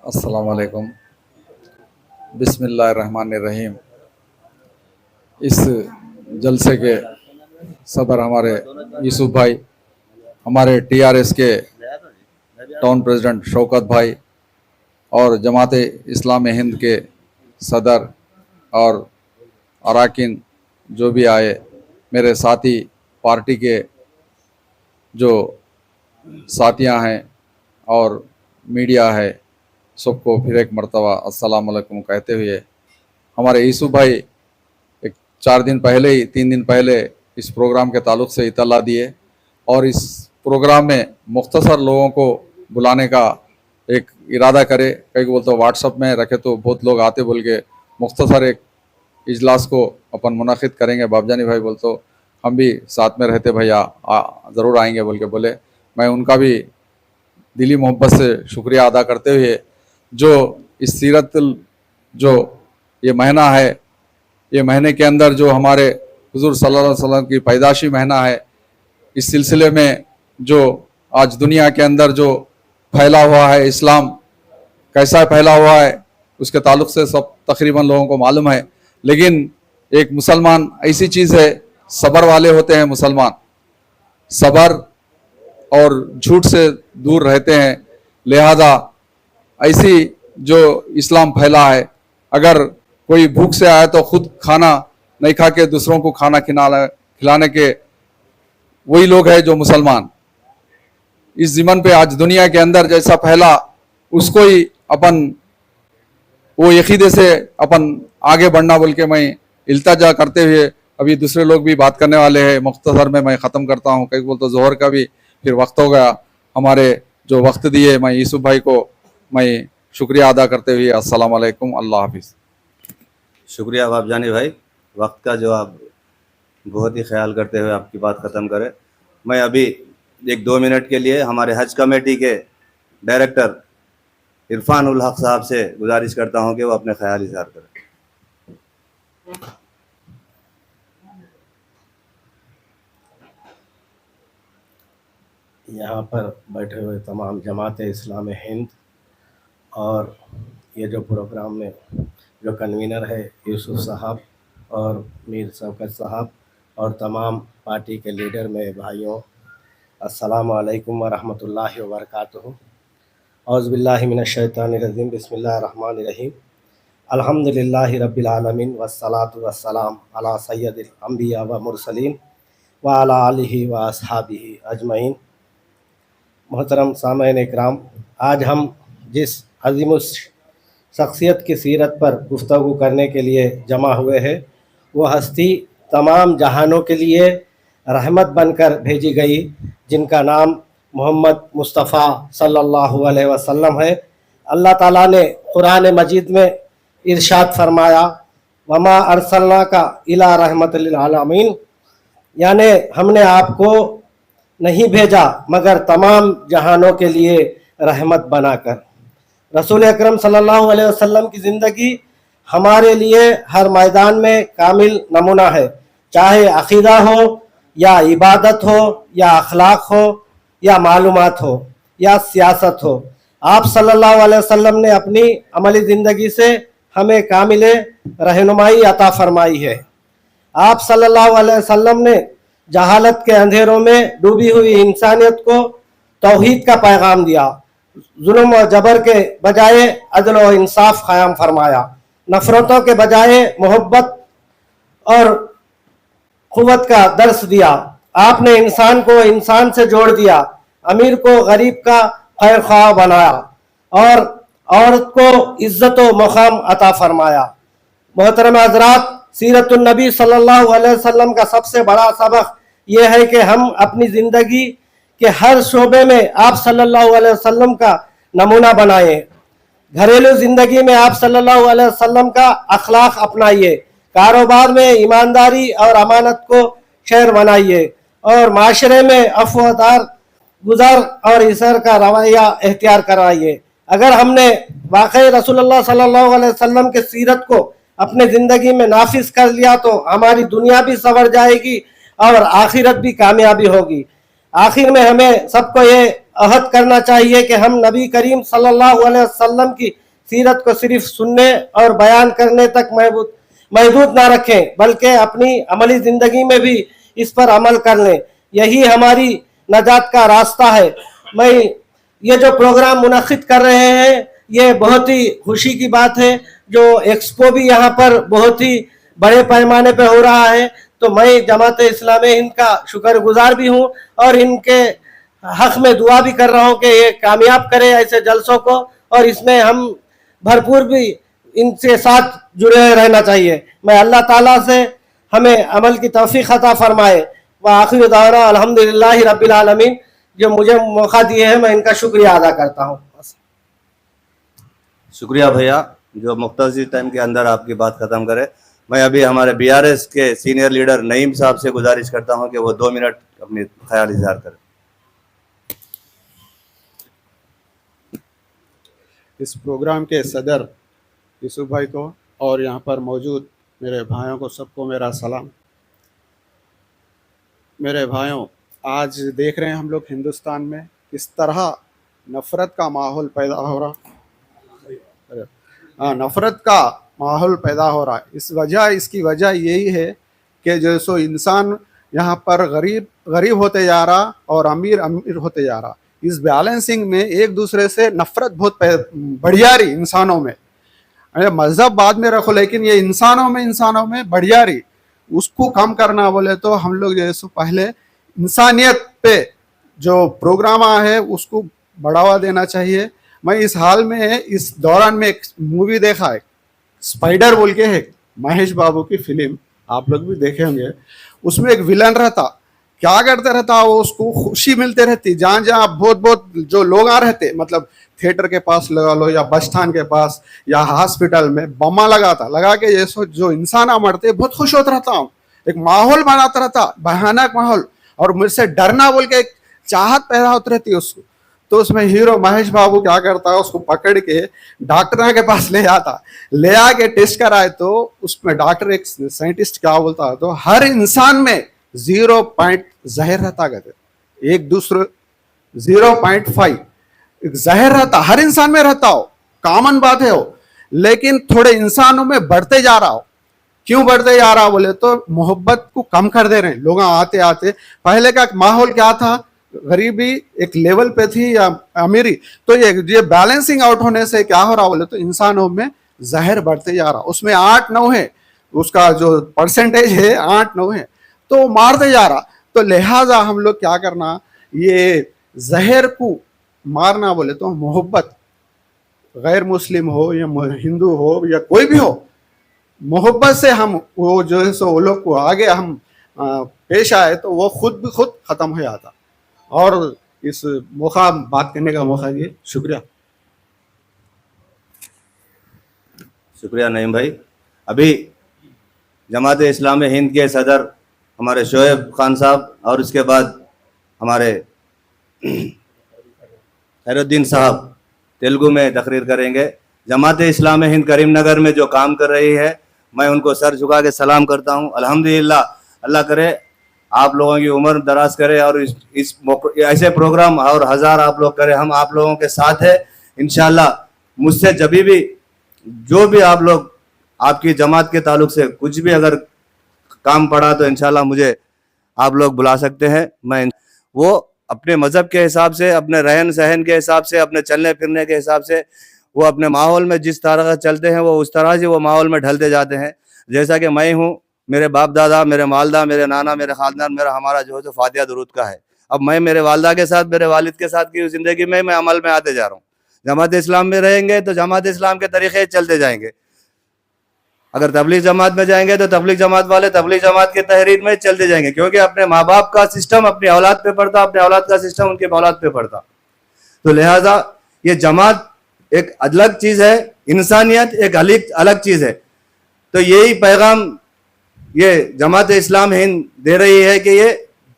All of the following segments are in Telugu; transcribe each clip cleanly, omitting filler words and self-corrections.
अस्सलाम वालेकुम। बिस्मिल्लाहिर्रहमानिर्रहीम। इस जलसे के सदर हमारे यूसुफ भाई, हमारे टीआरएस के टाउन प्रेसिडेंट शौकत भाई और जमात इस्लाम हिंद के सदर और अरकान जो भी आए, मेरे साथी पार्टी के जो साथियां हैं और मीडिया है, सबको फिर एक मरतबा अस्सलाम वालेकुम कहते हुए, हमारे यूसुफ भाई एक 3 दिन पहले इस प्रोग्राम के ताल्लुक़ से इतला दिए और इस प्रोग्राम में मुख्तसर लोगों को बुलाने का एक इरादा करे। कई को बोलते व्हाट्सअप में रखे तो बहुत लोग आते बोल के मुख्तसर एक इजलास को अपन मुनाकिद करेंगे। बाबजानी भाई बोल तो हम भी साथ में रहते भैया, ज़रूर आएंगे बोल के बोले। मैं उनका भी दिली मोहब्बत से शुक्रिया अदा करते हुए, जो इस सीरत जो ये महीना है, ये महीने के अंदर जो हमारे हुजूर सल्लल्लाहु अलैहि वसल्लम की पैदाशी महीना है, इस सिलसिले में जो आज दुनिया के अंदर जो फैला हुआ है, इस्लाम कैसा फैला हुआ है उसके ताल्लुक़ से सब तकरीबन लोगों को मालूम है। लेकिन एक मुसलमान ऐसी चीज़ है, सब्र वाले होते हैं मुसलमान, सब्र और झूठ से दूर रहते हैं। लिहाजा ऐसी जो इस्लाम फैला है, अगर कोई भूख से आए तो खुद खाना नहीं खा के दूसरों को खाना खिलाने के वही लोग हैं जो मुसलमान। इस ज़मीन पे आज दुनिया के अंदर जैसा फैला, उसको ही अपन वो यकीदे से अपन आगे बढ़ना बोल के मैं इल्तिजा करते हुए, अभी दूसरे लोग भी बात करने वाले हैं, मुख्तसर में मैं ख़त्म करता हूँ। कई बोल तो जोहर का भी फिर वक्त हो गया। हमारे जो वक्त दिए, मैं यूसुफ भाई को मैं शुक्रिया अदा करते हुए अस्सलाम वालेकुम, अल्लाह हाफिज़। शुक्रिया बाबजानी भाई, वक्त का जो आप बहुत ही ख्याल करते हुए आपकी बात ख़त्म करें। मैं अभी 1-2 मिनट के लिए हमारे हज कमेटी के डायरेक्टर इरफान उल हक साहब से गुजारिश करता हूं कि वो अपने ख्याल इज़हार करें। यहाँ पर बैठे हुए तमाम जमात इस्लाम हिंद और ये जो प्रोग्राम में जो कन्वीनर है यूसुफ साहब और मीर शौकत साहब और तमाम पार्टी के लीडर मेरे भाइयों, अस्सलाम वालेकुम व रहमतुल्लाहि व बरकातुहू। औज़ु बिल्लाहि मिनश शैतानिर रजीम, बिस्मिल्लाहिर रहमानिर रहीम। अल्हम्दुलिल्लाहि रब्बिल आलमीन वस्सलातु वस्सलाम अला सय्यदिल अंबिया व मुरसलीन व अला आलिहि व अस्हाबिहि अजमईन। मोहतरम सामईन इकराम, आज हम जिस अज़ीमुस शख्सियत की सीरत पर गुफ्तगू करने के लिए जमा हुए हैं, वो हस्ती तमाम जहानों के लिए रहमत बनकर भेजी गई, जिनका नाम मोहम्मद मुस्तफ़ा सल्लल्लाहु अलैहि वसल्लम है। अल्लाह ताला ने कुरान मजीद में इरशाद फरमाया, वमा अरसलनाका इला रहमतल लिल आलमीन, यानी हमने आपको नहीं भेजा मगर तमाम जहानों के लिए रहमत बनाकर। रसूल अकरम सल्लल्लाहु अलैहि वसल्लम की ज़िंदगी हमारे लिए हर मैदान में कामिल नमूना है, चाहे अक़ीदा हो या इबादत हो या अखलाक हो या मालूमात हो या सियासत हो। आप सल्लल्लाहु अलैहि वसल्लम ने अपनी अमली ज़िंदगी से हमें कामिल रहनुमाई अता फरमाई है। आप सल्लल्लाहु अलैहि वसल्लम ने जहालत के अंधेरों में डूबी हुई इंसानियत को तौहीद का पैगाम दिया, जुल्म और जबर के बजाय अदल और इंसाफ क़याम फरमाया, नफ़रतों के बजाय मोहब्बत और क़ुव्वत का दर्स दिया। आपने इंसान को इंसान से जोड़ दिया, अमीर को गरीब का खैर ख्वाह बनाया और औरत को इज्जत व मकाम अता फरमाया। मोहतरम हज़रात, सीरतुन नबी सल्लल्लाहु अलैहि वसल्लम का सबसे बड़ा सबक यह है कि हम अपनी ज़िंदगी के हर शोबे में आप सल्लल्लाहु अलैहि वसल्लम का नमूना बनाएं। घरेलू ज़िंदगी में आप सल्लल्लाहु अलैहि वसल्लम का अखलाक अपनाइए, कारोबार में ईमानदारी और अमानत को शेर बनाइए और माशरे में अफ़्वदार गुज़र और इसर का रवैया एख्तियार करवाइए। अगर हमने वाकई रसूलुल्लाह सल्लल्लाहु अलैहि वसल्लम के सीरत को अपने ज़िंदगी में नाफिज कर लिया तो हमारी दुनिया भी संवर जाएगी और आखिरत भी कामयाबी होगी। आखिर में हमें सबको ये अहद करना चाहिए कि हम नबी करीम सल्लल्लाहु अलैहि वसल्लम की सीरत को सिर्फ सुनने और बयान करने तक महदूद ना रखें, बल्कि अपनी अमली ज़िंदगी में भी इस पर अमल कर लें। यही हमारी नजात का रास्ता है। मैं ये जो प्रोग्राम मुनक्किद कर रहे हैं, ये बहुत ही खुशी की बात है। जो एक्सपो भी यहाँ पर बहुत ही बड़े पैमाने पे हो रहा है, तो मैं जमात इस्लामी हिंद का शुक्रगुजार भी हूँ और इनके हक में दुआ भी कर रहा हूँ कि ये कामयाब करे ऐसे जलसों को, और इसमें हम भरपूर भी इनसे साथ जुड़े रहना चाहिए। मैं अल्लाह ताला से हमें अमल की तौफीक अता फरमाए। व आखिर दावना अल्हम्दुलिल्लाहि रब्बिल आलमीन। जो मुझे मौका दिए हैं, मैं इनका शुक्रिया अदा करता हूँ। शुक्रिया भैया, जो मुख्तसर टाइम के अंदर आपकी बात ख़त्म करे। मैं अभी हमारे BRS के सीनियर लीडर नईम साहब से गुजारिश करता हूं कि वो 2 मिनट अपनी ख्याल इजहार करें। इस प्रोग्राम के सदर यूसुफ भाई को और यहाँ पर मौजूद मेरे भाइयों को सबको मेरा सलाम। मेरे भाइयों, आज देख रहे हैं हम लोग हिंदुस्तान में किस तरह नफ़रत का माहौल पैदा हो रहा, नफ़रत का माहौल पैदा हो रहा है। इसकी वजह यही है कि जो सो इंसान यहाँ पर गरीब होते जा रहा और अमीर होते जा रहा। इस बैलेंसिंग में एक दूसरे से नफ़रत बहुत बढ़िया रही इंसानों में। मज़हब बाद में रखो, लेकिन ये इंसानों में बढ़िया रही। उसको कम करना बोले तो हम लोग जैसे पहले इंसानियत पे जो प्रोग्राम है उसको बढ़ावा देना चाहिए। मैं इस हाल में इस दौरान में एक मूवी देखा है, स्पाइडर बोल के है, महेश बाबू की फिल्म, आप लोग भी देखे होंगे। उसमें एक विलन रहता, क्या करते रहता वो, उसको खुशी मिलते रहती जहाँ जहाँ बहुत जो लोग आ रहते, मतलब थिएटर के पास लगा लो या बस स्टैंड के पास या हॉस्पिटल में बम्मा लगा के ये जो इंसान मरते बहुत खुश होता रहता हूँ। एक माहौल बनाता रहता, भयानक माहौल, और मुझसे डरना बोल के एक चाहत पैदा होती रहती है उसको। तो उसमें हीरो महेश बाबू क्या करता है, उसको पकड़ के डॉक्टर के पास ले आके टेस्ट कराए तो उसमें डॉक्टर एक साइंटिस्ट क्या बोलता है, तो हर इंसान में 0. जहर रहता, कहते एक दूसरे 0.5 जहर रहता, हर इंसान में रहता हो, कॉमन बात है वो। लेकिन थोड़े इंसानों में बढ़ते जा रहा हो। क्यों बढ़ते जा रहा बोले तो मोहब्बत को कम कर दे रहे हैं लोग आते आते। पहले का माहौल क्या था, गरीबी एक लेवल पे थी या अमीरी, तो ये बैलेंसिंग आउट होने से क्या हो रहा बोले तो इंसानों में जहर बढ़ते जा रहा। उसमें 8-9 है, उसका जो परसेंटेज है 8-9 है, तो मारते जा रहा। तो लिहाजा हम लोग क्या करना, ये जहर को मारना बोले तो मोहब्बत, गैर मुस्लिम हो या हिंदू हो या कोई भी हो, मोहब्बत से हम वो जो है सो वो लोग को आगे हम पेश आए तो वो खुद खत्म हो जाता। और इस मौका बात करने का मौका दिए, शुक्रिया। शुक्रिया नईम भाई। अभी जमात इस्लामी हिंद के सदर हमारे शोएब खान साहब और उसके बाद हमारे खैरुद्दीन साहब तेलुगु में तकरीर करेंगे। जमात इस्लामी हिंद करीमनगर में जो काम कर रही है, मैं उनको सर झुका के सलाम करता हूँ। अल्हम्दुलिल्लाह, अल्लाह करे आप लोगों की उम्र दराज करे और इस ऐसे प्रोग्राम और 1000 आप लोग करें। हम आप लोगों के साथ है इंशाल्लाह। मुझसे जब भी जो भी आप लोग आपकी जमात के ताल्लुक से कुछ भी अगर काम पड़ा तो इंशाल्लाह मुझे आप लोग बुला सकते हैं। मैं वो अपने मज़हब के हिसाब से, अपने रहन सहन के हिसाब से, अपने चलने फिरने के हिसाब से, वो अपने माहौल में जिस तरह का चलते हैं वो उस तरह से वो माहौल में ढलते जाते हैं। जैसा कि मैं हूँ, मेरे बाप दादा, मेरे मालदा, मेरे नाना, मेरे खानदान, हमारा जो है तो फातिहा दुरूद का है। अब मैं मेरे वालदा के साथ, मेरे वालिद के साथ की ज़िंदगी में मैं अमल में आते जा रहा हूँ। जमात इस्लाम में रहेंगे तो जमात इस्लाम के तरीक़े चलते जाएंगे। अगर तबलीग जमात में जाएंगे तो तबलीग जमात वाले तबलीग जमात के तहरीर में चलते जाएंगे, क्योंकि अपने माँ बाप का सिस्टम अपनी औलाद पे पड़ता, अपने औलाद का सिस्टम उनके औलाद पे पड़ता। तो लिहाजा ये जमात एक अलग चीज़ है, इंसानियत एक अलग चीज़ है। तो यही पैगाम ये जमात इस्लाम हिंद दे रही है कि ये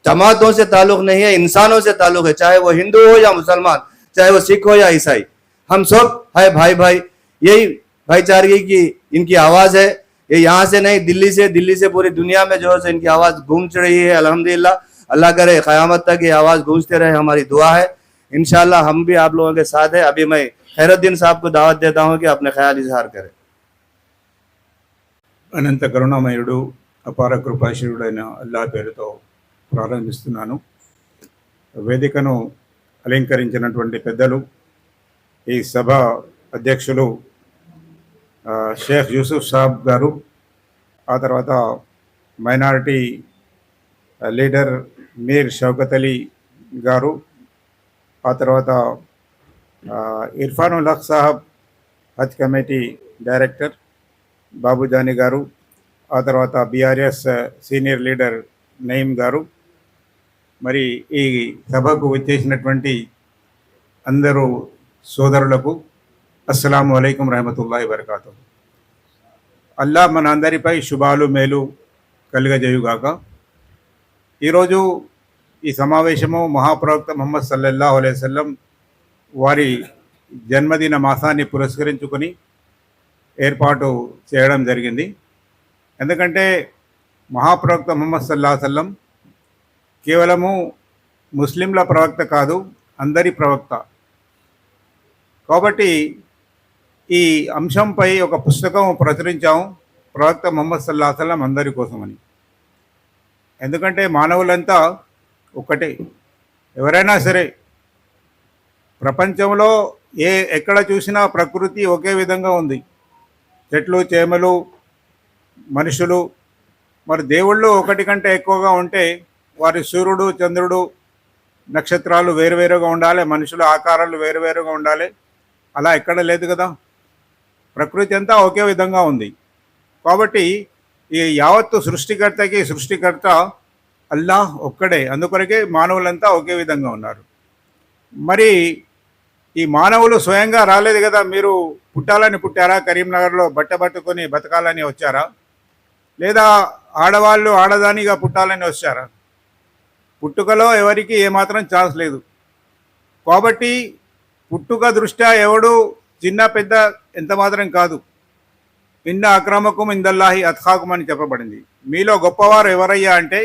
जमातों से ताल्लुक़ नहीं है, इंसानों से ताल्लुक़ है। चाहे वो हिंदू हो या मुसलमान, चाहे वो सिख हो या ईसाई, हम सब है भाई। यही भाईचारे की इनकी आवाज़ है। ये यहाँ से नहीं, दिल्ली से पूरी दुनिया में जो है इनकी आवाज़ गूंज रही है। अल्हम्दुलिल्लाह अल्लाह करे क़यामत तक ये आवाज़ गूंजते रहे, हमारी दुआ है। इंशाअल्लाह हम भी आप लोगों के साथ है। अभी मैं खैरुद्दीन साहब को दावत देता हूँ कि अपने ख्याल इजहार करें। అనంత కరుణామయుడు అపార కృపాశీలుడైన అల్లాహ్ పేరుతో ప్రారంభిస్తున్నాను. వేదికను అలంకరించినటువంటి పెద్దలు, ఈ సభ అధ్యక్షులు షేక్ యూసుఫ్ సాబ్ గారు, ఆ తర్వాత మైనారిటీ లీడర్ మీర్ షౌకత్ అలీ గారు, ఆ తర్వాత ఇర్ఫానుల్ హక్ సాహబ్ హజ్ కమిటీ డైరెక్టర్ బాబుజాని గారు, ఆ తర్వాత బీఆర్ఎస్ సీనియర్ లీడర్ నయీం గారు, మరి ఈ సభకు వచ్చేసినటువంటి అందరూ సోదరులకు అస్సలాము అలైకుం రహమతుల్లాహి వబరకాతుహు. అల్లా మన అందరిపై శుభాలు మేలు కలుగజేయుగాక. ఈరోజు ఈ సమావేశము మహాప్రవక్త ముహమ్మద్ సల్లల్లాహు అలైహి వసల్లం వారి జన్మదిన మాసాన్ని పురస్కరించుకొని ఏర్పాటు చేయడం జరిగింది. ఎందుకంటే మహాప్రవక్త ముహమ్మద్ సల్లల్లాహు అలైహి వసల్లం కేవలము ముస్లింల ప్రవక్త కాదు, అందరి ప్రవక్త. కాబట్టి ఈ అంశంపై ఒక పుస్తకం ప్రచురించాము, ప్రవక్త ముహమ్మద్ సల్లల్లాహు అలైహి వసల్లం అందరి కోసమని. ఎందుకంటే మానవులంతా ఒక్కటే. ఎవరైనా సరే ప్రపంచంలో ఎక్కడ చూసినా ప్రకృతి ఒకే విధంగా ఉంది. చెట్లు, చేమలు, మనుషులు. మరి దేవుళ్ళు ఒకటి కంటే ఎక్కువగా ఉంటే వారి సూర్యుడు, చంద్రుడు, నక్షత్రాలు వేరువేరుగా ఉండాలి, మనుషుల ఆకారాలు వేరువేరుగా ఉండాలి. అలా ఎక్కడ లేదు కదా. ప్రకృతి అంతా ఒకే విధంగా ఉంది. కాబట్టి ఈ యావత్తు సృష్టికర్త అల్లాహ్ ఒక్కడే. అందుకొరకే మానవులంతా ఒకే విధంగా ఉన్నారు. మరి ఈ మానవులు స్వయంగా రాలేదు కదా. మీరు పుట్టాలని పుట్టారా? కరీంనగర్లో బట్టబట్టుకొని బతకాలని వచ్చారా? లేదా ఆడవాళ్ళు ఆడదానిగా పుట్టాలని వచ్చారా? పుట్టుకలో ఎవరికి ఏమాత్రం ఛాన్స్ లేదు. కాబట్టి పుట్టుక దృష్ట్యా ఎవడు చిన్న పెద్ద ఎంత మాత్రం కాదు. ఇన్న అక్రమకుం ఇందల్లాహి అత్ఖాకుం అని చెప్పబడింది. మీలో గొప్పవారు ఎవరయ్యా అంటే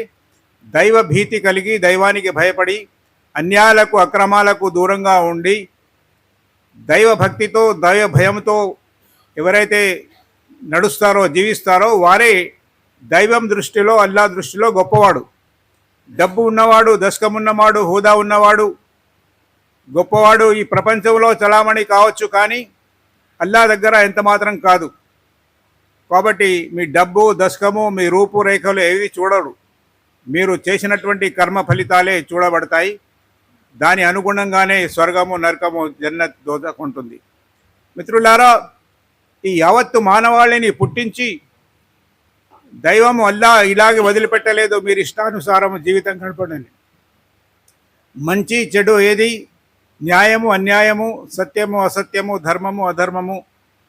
దైవ భీతి కలిగి, దైవానికి భయపడి, అన్యాయాలకు అక్రమాలకు దూరంగా ఉండి, దైవ భక్తితో, దైవ భయంతో ఎవరైతే నడుస్తారో, జీవిస్తారో వారే దైవం దృష్టిలో, అల్లా దృష్టిలో గొప్పవాడు. డబ్బు ఉన్నవాడు, దశకం ఉన్నవాడు, హోదా ఉన్నవాడు గొప్పవాడు ఈ ప్రపంచంలో చలామణి కావచ్చు, కానీ అల్లా దగ్గర ఎంత మాత్రం కాదు. కాబట్టి మీ డబ్బు, దశకము, మీ రూపురేఖలు ఏవి చూడరు. మీరు చేసినటువంటి కర్మ ఫలితాలే చూడబడతాయి. దాని అనుగుణంగానే స్వర్గము, నరకము, జన్నత్, దోజఖ్ ఉంటుంది. మిత్రులారా, ఈ యావత్తు మానవాళిని పుట్టించి దైవము అల్లా ఇలాగే వదిలిపెట్టలేదు. మీరు ఇష్టానుసారము జీవితం గడపండి. మంచి చెడు ఏది, న్యాయము అన్యాయము, సత్యము అసత్యము, ధర్మము అధర్మము,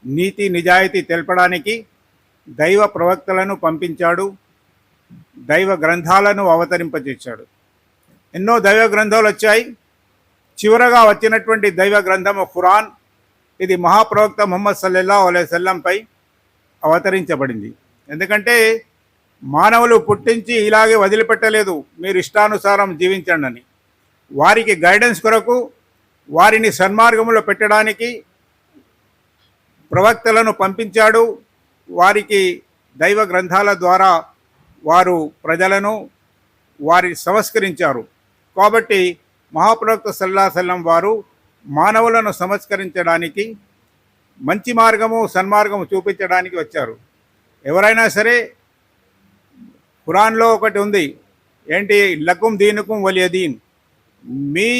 నీతి నిజాయితీ తెలపడానికి దైవ ప్రవక్తలను పంపించాడు. దైవ గ్రంథాలను అవతరింపజేశాడు. ఎన్నో దైవ గ్రంథాలు వచ్చాయి. చివరగా వచ్చినటువంటి దైవ గ్రంథము ఖురాన్. ఇది మహాప్రవక్త ముహమ్మద్ సల్లల్లాహు అలైహి వసల్లంపై అవతరించబడింది. ఎందుకంటే మానవులు పుట్టించి ఇలాగే వదిలిపెట్టలేదు, మీరు ఇష్టానుసారం జీవించండి అని. వారికి గైడెన్స్ కొరకు, వారిని సన్మార్గంలో పెట్టడానికి ప్రవక్తలను పంపించాడు. వారికి దైవ గ్రంథాల ద్వారా వారు ప్రజలను వారి సంస్కరించారు. కాబట్టి మహాప్రవక్త సల్లల్లాహు అలైహి వసల్లం వారు మానవులను సంస్కరించడానికి, మంచి మార్గము, సన్మార్గము చూపించడానికి వచ్చారు. ఎవరైనా సరే ఖురాన్లో ఒకటి ఉంది, ఏంటి, లకుం దీనుకుం వలియ దీన్. మీ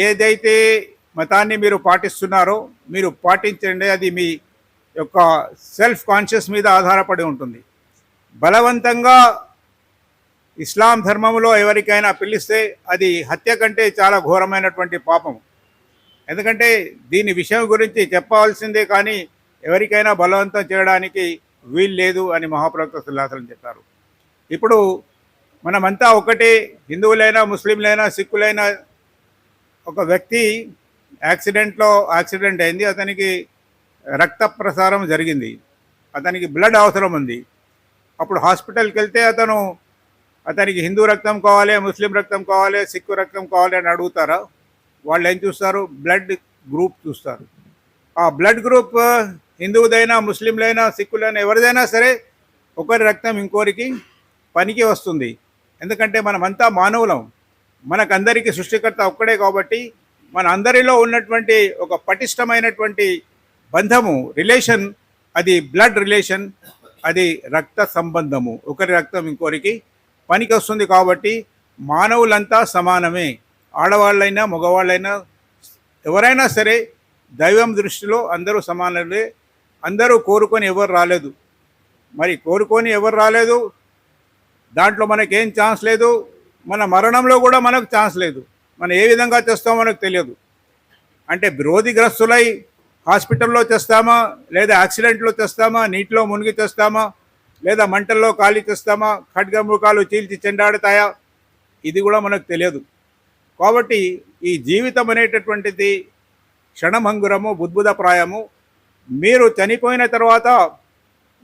ఏదైతే మతాన్ని మీరు పాటిస్తున్నారో మీరు పాటించండి. అది మీ యొక్క సెల్ఫ్ కాన్షియస్ మీద ఆధారపడి ఉంటుంది. బలవంతంగా ఇస్లాం ధర్మంలో ఎవరికైనా పిలిస్తే అది హత్య కంటే చాలా ఘోరమైనటువంటి పాపం. ఎందుకంటే దీని విషయం గురించి చెప్పవలసిందే, కానీ ఎవరికైనా బలవంతం చేయడానికి వీలు లేదు అని మహాప్రవక్త సల్లల్లాహు అలైహి వసల్లం చెప్పారు. ఇప్పుడు మనమంతా ఒకటే, హిందువులైనా, ముస్లింలైనా, సిక్కులైనా. ఒక వ్యక్తి యాక్సిడెంట్ అయింది. అతనికి రక్త ప్రసారం జరిగింది, అతనికి బ్లడ్ అవసరం ఉంది. అప్పుడు హాస్పిటల్కి వెళ్తే అతను అతనికి హిందూ రక్తం కావాలి, ముస్లిం రక్తం కావాలి, సిక్కు రక్తం కావాలి అని అడుగుతారా? వాళ్ళు ఏం చూస్తారు? బ్లడ్ గ్రూప్ చూస్తారు. ఆ బ్లడ్ గ్రూప్ హిందువుదైనా, ముస్లింలైనా, సిక్కులైనా, ఎవరిదైనా సరే ఒకరి రక్తం ఇంకోరికి పనికి వస్తుంది. ఎందుకంటే మనమంతా మానవులం. మనకందరికీ సృష్టికర్త ఒక్కడే కాబట్టి మన అందరిలో ఉన్నటువంటి ఒక పటిష్టమైనటువంటి బంధము, రిలేషన్, అది బ్లడ్ రిలేషన్, అది రక్త సంబంధము. ఒకరి రక్తం ఇంకోరికి పనికి వస్తుంది. కాబట్టి మానవులంతా సమానమే. ఆడవాళ్ళైనా మగవాళ్ళైనా ఎవరైనా సరే దైవం దృష్టిలో అందరూ సమానమే. అందరూ కోరుకొని ఎవరు రాలేదు. మరి కోరుకొని ఎవరు రాలేదు, దాంట్లో మనకేం ఛాన్స్ లేదు. మన మరణంలో కూడా మనకు ఛాన్స్ లేదు. మనం ఏ విధంగా చేస్తామో మనకు తెలియదు. అంటే వ్యాధిగ్రస్తులై హాస్పిటల్లో చేస్తామా, లేదా యాక్సిడెంట్లో చేస్తామా, నీటిలో మునిగి చేస్తామా, లేదా మంటల్లో కాలి చేస్తామా, ఖడ్గమృగాలు చీల్చి చెండాడుతాయా, ఇది కూడా మనకు తెలియదు. కాబట్టి ఈ జీవితం అనేటటువంటిది క్షణభంగురము, బుద్భుతప్రాయము. మీరు చనిపోయిన తర్వాత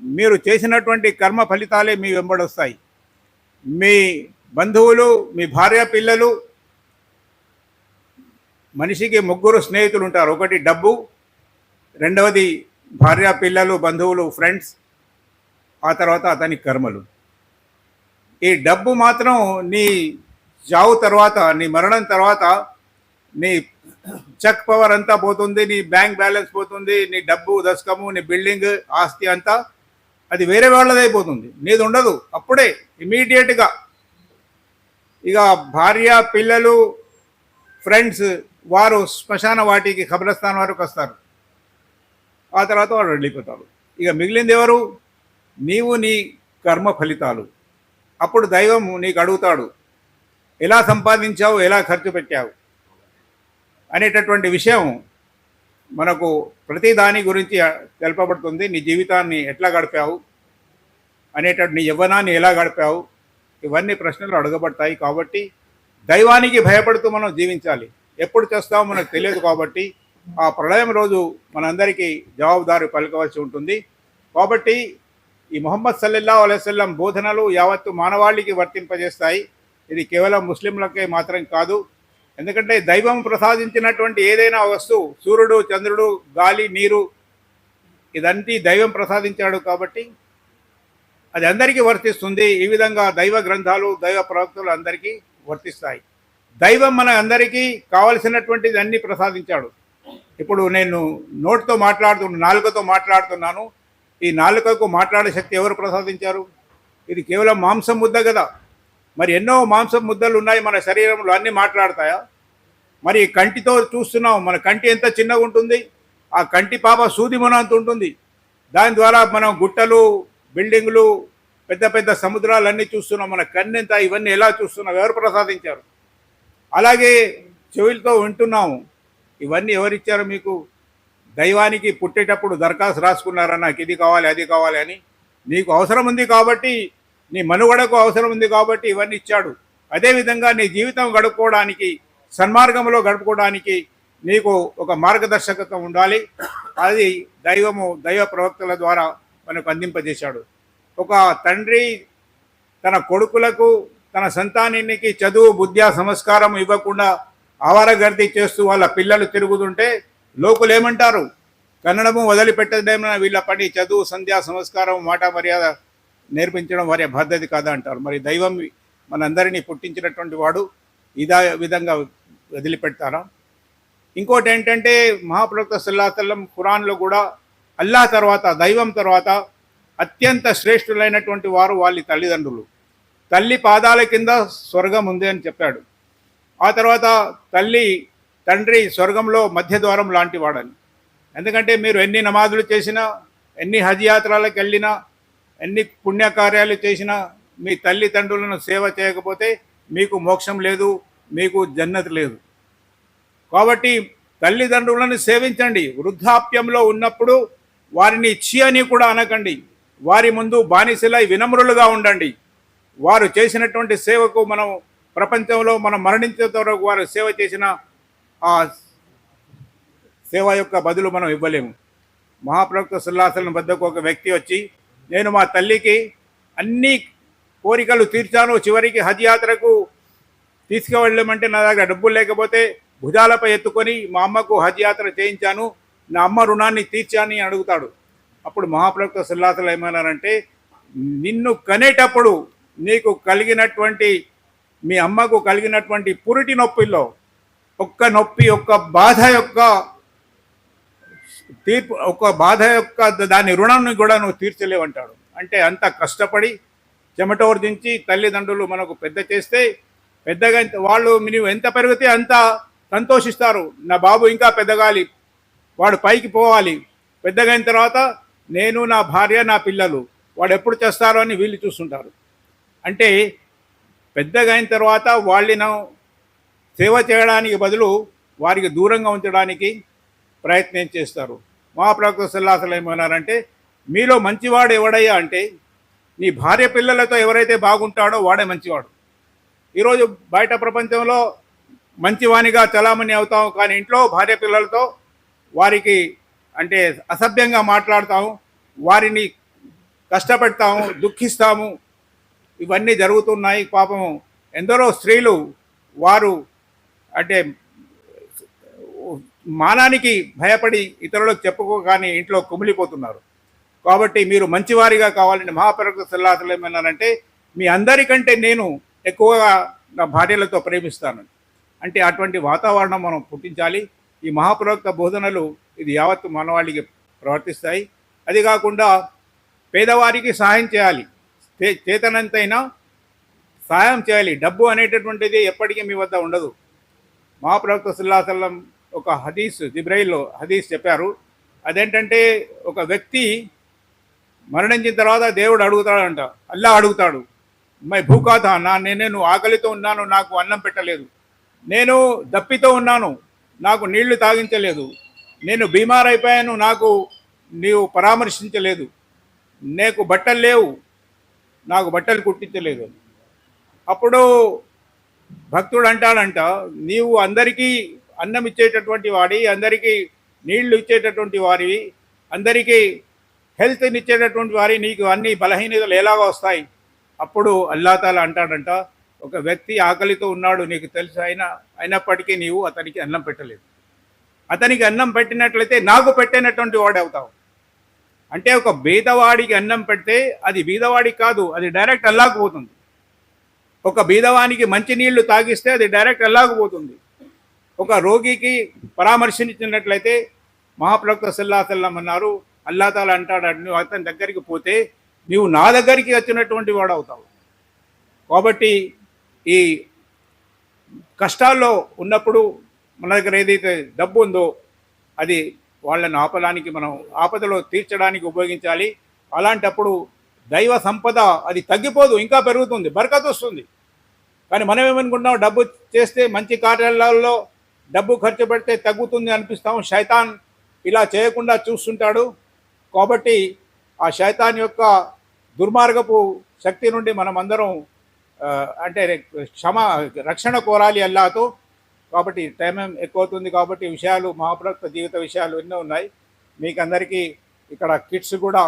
మీరు చేసినటువంటి కర్మ ఫలితాలే మీ వెంబడొస్తాయి. మీ బంధువులు, మీ భార్య పిల్లలు, మనిషికి ముగ్గురు స్నేహితులు ఉంటారు. ఒకటి డబ్బు, రెండవది భార్య పిల్లలు, బంధువులు, ఫ్రెండ్స్, ఆ తర్వాత అతని కర్మలు. ఈ డబ్బు మాత్రం నీ చావు తర్వాత, నీ మరణం తర్వాత నీ చెక్ పవర్ అంతా పోతుంది, నీ బ్యాంక్ బ్యాలెన్స్ పోతుంది, నీ డబ్బు దశకము, నీ బిల్డింగ్ ఆస్తి అంతా అది వేరే వాళ్ళదైపోతుంది, నీది ఉండదు. అప్పుడే ఇమీడియట్గా ఇక భార్య పిల్లలు ఫ్రెండ్స్ వారు శ్మశాన వాటికి ఖబరస్థాన్ వరకు వస్తారు. ఆ తర్వాత వాడు వెళ్ళిపోతాడు. ఇక మిగిలింది ఎవరు? నీవు, నీ కర్మ ఫలితాలు. అప్పుడు దైవం నీకు అడుగుతాడు, ఎలా సంపాదించావు, ఎలా ఖర్చు పెట్టావు అనేటటువంటి విషయం మనకు ప్రతి దాని గురించి తెలపబడుతుంది. నీ జీవితాన్ని ఎట్లా గడిపావు అనేటటువంటి, నీ యవ్వనాన్ని ఎలా గడిపావు, ఇవన్నీ ప్రశ్నలు అడగబడతాయి. కాబట్టి దైవానికి భయపడుతూ మనం జీవించాలి. ఎప్పుడు చేస్తామో మనకు తెలియదు. కాబట్టి ఆ ప్రళయం రోజు మనందరికీ జవాబుదారి పలకవలసి ఉంటుంది. కాబట్టి ఈ ముహమ్మద్ సల్లల్లాహు అలైహి వసల్లం బోధనలు యావత్తు మానవాళికి వర్తింపజేస్తాయి. ఇది కేవలం ముస్లింలకే మాత్రం కాదు. ఎందుకంటే దైవం ప్రసాదించినటువంటి ఏదైనా వస్తువు, సూర్యుడు, చంద్రుడు, గాలి, నీరు, ఇదంతా దైవం ప్రసాదించాడు కాబట్టి అది అందరికీ వర్తిస్తుంది. ఈ విధంగా దైవ గ్రంథాలు, దైవ ప్రవక్తలు అందరికీ వర్తిస్తాయి. దైవం మన అందరికీ కావలసినటువంటిది అన్నీ ప్రసాదించాడు. ఇప్పుడు నేను నోటితో నాలుకతో మాట్లాడుతున్నాను. ఈ నాలుకకు మాట్లాడే శక్తి ఎవరు ప్రసాదించారు? ఇది కేవలం మాంసం ముద్ద కదా. మరి ఎన్నో మాంసం ముద్దలు ఉన్నాయి మన శరీరంలో, అన్నీ మాట్లాడతాయా? మరి కంటితో చూస్తున్నాం, మన కంటి ఎంత చిన్నగా ఉంటుంది, ఆ కంటి పాప సూది మొన అంత ఉంటుంది. దాని ద్వారా మనం గుట్టలు, బిల్డింగులు, పెద్ద పెద్ద సముద్రాలన్నీ చూస్తున్నాం. మన కన్నెంత, ఇవన్నీ ఎలా చూస్తున్నాం? ఎవరు ప్రసాదించారు? అలాగే చెవులతో వింటున్నాము, ఇవన్నీ ఎవరిచ్చారు మీకు? దైవానికి పుట్టేటప్పుడు దరఖాస్తు రాసుకున్నారా, నాకు ఇది కావాలి, అది కావాలి అని. నీకు అవసరం ఉంది కాబట్టి, నీ మనుగడకు అవసరం ఉంది కాబట్టి ఇవన్నీ ఇచ్చాడు. అదేవిధంగా నీ జీవితం గడుపుకోవడానికి, సన్మార్గంలో గడుపుకోవడానికి నీకు ఒక మార్గదర్శకత్వం ఉండాలి. అది దైవము, దైవ ప్రవక్తల ద్వారా మనకు అందింపజేశాడు. ఒక తండ్రి తన కొడుకులకు, తన సంతానానికి చదువు, బుద్ధ్యా, సంస్కారం ఇవ్వకుండా ఆవారగర్ది చేస్తూ వాళ్ళ పిల్లలు తిరుగుతుంటే లోకులు ఏమంటారు? కన్నడము వదిలిపెట్టడేమైనా వీళ్ళ పని, చదువు, సంధ్యా, సంస్కారం, మాట మర్యాద నేర్పించడం వారి పద్ధతి కాదా అంటారు. మరి దైవం మనందరినీ పుట్టించినటువంటి వాడు ఇదే విధంగా వదిలిపెడతారా? ఇంకోటి ఏంటంటే మహాప్రవక్త సల్లల్లాహు అలైహి వసల్లం ఖురాన్లో కూడా అల్లాహ్ తర్వాత, దైవం తర్వాత అత్యంత శ్రేష్ఠులైనటువంటి వారు వాళ్ళ తల్లిదండ్రులు. తల్లి పాదాల కింద స్వర్గం ఉంది అని చెప్పాడు. ఆ తర్వాత తల్లి, తండ్రి స్వర్గంలో మధ్య ద్వారం లాంటి వాడని. ఎందుకంటే మీరు ఎన్ని నమాజులు చేసినా, ఎన్ని హజ్ యాత్రలకు వెళ్ళినా, ఎన్ని పుణ్యకార్యాలు చేసినా మీ తల్లిదండ్రులను సేవ చేయకపోతే మీకు మోక్షం లేదు, మీకు జన్నత్ లేదు. కాబట్టి తల్లిదండ్రులను సేవించండి. వృద్ధాప్యంలో ఉన్నప్పుడు వారిని ఛీ అని కూడా అనకండి. వారి ముందు బానిసలై వినమ్రులుగా ఉండండి. వారు చేసినటువంటి సేవకు మనం ప్రపంచంలో మనం మరణించేంత వరకు వారు సేవ చేసిన ఆ సేవ యొక్క బదులు మనం ఇవ్వలేము. మహాప్రవక్త సల్లల్లాహు అలైహి వసల్లం వద్దకు ఒక వ్యక్తి వచ్చి, నేను మా తల్లికి అన్నీ కోరికలు తీర్చాను. చివరికి హజ్ యాత్రకు తీసుకువెళ్ళమంటే నా దగ్గర డబ్బులు లేకపోతే భుజాలపై ఎత్తుకొని మా అమ్మకు హజ్ యాత్ర చేయించాను, నా అమ్మ రుణాన్ని తీర్చాని అడుగుతాడు. అప్పుడు మహాప్రవక్త సల్లల్లాహు అలైహి వసల్లం ఏమన్నారంటే, నిన్ను కనేటప్పుడు నీకు కలిగినటువంటి మీ అమ్మకు కలిగినటువంటి పురిటి నొప్పిలో ఒక్క నొప్పి, ఒక్క బాధ యొక్క తీర్పు, ఒక బాధ యొక్క దాని రుణాన్ని కూడా నువ్వు తీర్చలేవంటాడు. అంటే అంత కష్టపడి చెమటోర్దించి తల్లిదండ్రులు మనకు పెద్ద చేస్తే పెద్దగా వాళ్ళు నువ్వు ఎంత పెరిగితే అంత సంతోషిస్తారు. నా బాబు ఇంకా పెద్దగాలి, వాడు పైకి పోవాలి, పెద్దగైన తర్వాత నేను, నా భార్య, నా పిల్లలు వాడు ఎప్పుడు చేస్తారో అని వీళ్ళు చూస్తుంటారు. అంటే పెద్దగా అయిన తర్వాత వాళ్ళను సేవ చేయడానికి బదులు వారికి దూరంగా ఉంచడానికి ప్రయత్నం చేస్తారు. మహాప్రవక్త సల్లల్లాహు అలైహి వసల్లం ఏమన్నారంటే, మీలో మంచివాడు ఎవడయ్యా అంటే నీ భార్య పిల్లలతో ఎవరైతే బాగుంటాడో వాడే మంచివాడు. ఈరోజు బయట ప్రపంచంలో మంచివానిగా చలామణి అవుతాము, కానీ ఇంట్లో భార్య పిల్లలతో వారికి అంటే అసభ్యంగా మాట్లాడతాము, వారిని కష్టపెడతాము, దుఃఖిస్తాము. ఇవన్నీ జరుగుతున్నాయి. పాపము ఎందరో స్త్రీలు వారు అంటే మానానికి భయపడి ఇతరులకు చెప్పుకోగానే ఇంట్లో కుమిలిపోతున్నారు. కాబట్టి మీరు మంచివారిగా కావాలని మహాప్రవక్త సల్లల్లాహు అలైహి వసల్లం అన్నారంటే, మీ అందరికంటే నేను ఎక్కువగా నా భార్యలతో ప్రేమిస్తాను. అంటే అటువంటి వాతావరణం మనం పుట్టించాలి. ఈ మహాప్రవక్త బోధనలు ఇది యావత్తు మానవాళికి ప్రవర్తిస్తాయి. అది కాకుండా పేదవారికి సహాయం చేయాలి, చేతనంతైనా సహాయం చేయాలి. డబ్బు అనేటటువంటిది ఎప్పటికీ మీ వద్ద ఉండదు. మహాప్రవక్త సల్లల్లాహు అలైహి వసల్లం ఒక హదీస్, జిబ్రైల్లో హదీస్ చెప్పారు. అదేంటంటే, ఒక వ్యక్తి మరణించిన తర్వాత దేవుడు అడుగుతాడంట, అల్లాహ్ అడుగుతాడు, మై భూకాథా నా నేను ఆకలితో ఉన్నాను, నాకు అన్నం పెట్టలేదు, నేను దప్పితో ఉన్నాను, నాకు నీళ్లు తాగించలేదు, నేను బీమార్ అయిపోయాను, నాకు నీవు పరామర్శించలేదు, నీకు బట్టలు లేవు, నాకు బట్టలు కుట్టించలేదు. అప్పుడు భక్తుడు అంటాడంట, నీవు అందరికీ అన్నం ఇచ్చేటటువంటి వాడి, అందరికీ నీళ్లు ఇచ్చేటటువంటి వారివి, అందరికీ హెల్త్ని ఇచ్చేటటువంటి వారి, నీకు అన్ని బలహీనతలు ఎలాగో వస్తాయి. అప్పుడు అల్లాహ్ తాలా అంటాడంట, ఒక వ్యక్తి ఆకలితో ఉన్నాడు నీకు తెలుసు, అయినప్పటికీ నీవు అతనికి అన్నం పెట్టలేదు. అతనికి అన్నం పెట్టినట్లయితే నాకు పెట్టినటువంటి వాడు అవుతావు. అంటే ఒక బీదవాడికి అన్నం పెడితే అది బీదవాడికి కాదు, అది డైరెక్ట్ అల్లాహకు పోతుంది. ఒక బీదవానికి మంచి నీళ్లు తాగిస్తే అది డైరెక్ట్ అల్లాహకు పోతుంది. ఒక రోగికి పరామర్శించినట్లయితే మహాప్రవక్త సల్లల్లాహు అలైహి వసల్లం అన్నారు, అల్లాహ్ తాలా అంటాడు, నువ్వు అతని దగ్గరికి పోతే నీవు నా దగ్గరికి వచ్చినటువంటి వాడు అవుతావు. కాబట్టి ఈ కష్టాల్లో ఉన్నప్పుడు మన దగ్గర ఏదైతే డబ్బు ఉందో అది వాళ్ళని ఆపడానికి, మనం ఆపదలో తీర్చడానికి ఉపయోగించాలి. అలాంటప్పుడు దైవ సంపద అది తగ్గిపోదు, ఇంకా పెరుగుతుంది, బరకత్ వస్తుంది. కానీ మనం ఏమనుకుంటాం, డబ్బు చేస్తే మంచి కార్యాలలో డబ్బు ఖర్చు పెడితే తగ్గుతుంది అనిపిస్తాం. శైతాన్ ఇలా చేయకుండా చూస్తుంటాడు. కాబట్టి ఆ శైతాన్ యొక్క దుర్మార్గపు శక్తి నుండి మనం అందరం అంటే రక్షణ కోరాలి అల్లాహతో. కాబట్టి టైం ఎక్కువ అవుతుంది, కాబట్టి విషయాలు మహాప్రవక్త జీవిత విషయాలు ఎన్నో ఉన్నాయి. మీకు అందరికీ ఇక్కడ కిట్స్ కూడా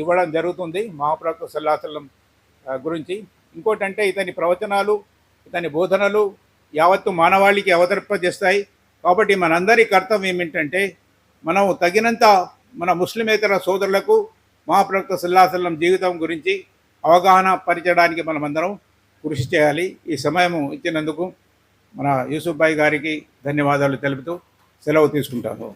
ఇవ్వడం జరుగుతుంది మహాప్రవక్త సల్లల్లాహు అలైహి వసల్లం గురించి. ఇంకోటి అంటే, ఇతని ప్రవచనాలు, ఇతని బోధనలు యావత్తు మానవాళికి అవతరింపజేస్తాయి. కాబట్టి మనందరి కర్తవ్యం ఏమిటంటే, మనం తగినంత మన ముస్లిమేతర సోదరులకు మహాప్రవక్త సల్లల్లాహు అలైహి వసల్లం జీవితం గురించి అవగాహన పరిచడానికి మనమందరం కృషి చేయాలి. ఈ సమయం ఇచ్చినందుకు మన యూసుఫ్ భాయ్ గారికి ధన్యవాదాలు తెలుపుతూ సెలవు తీసుకుంటాను.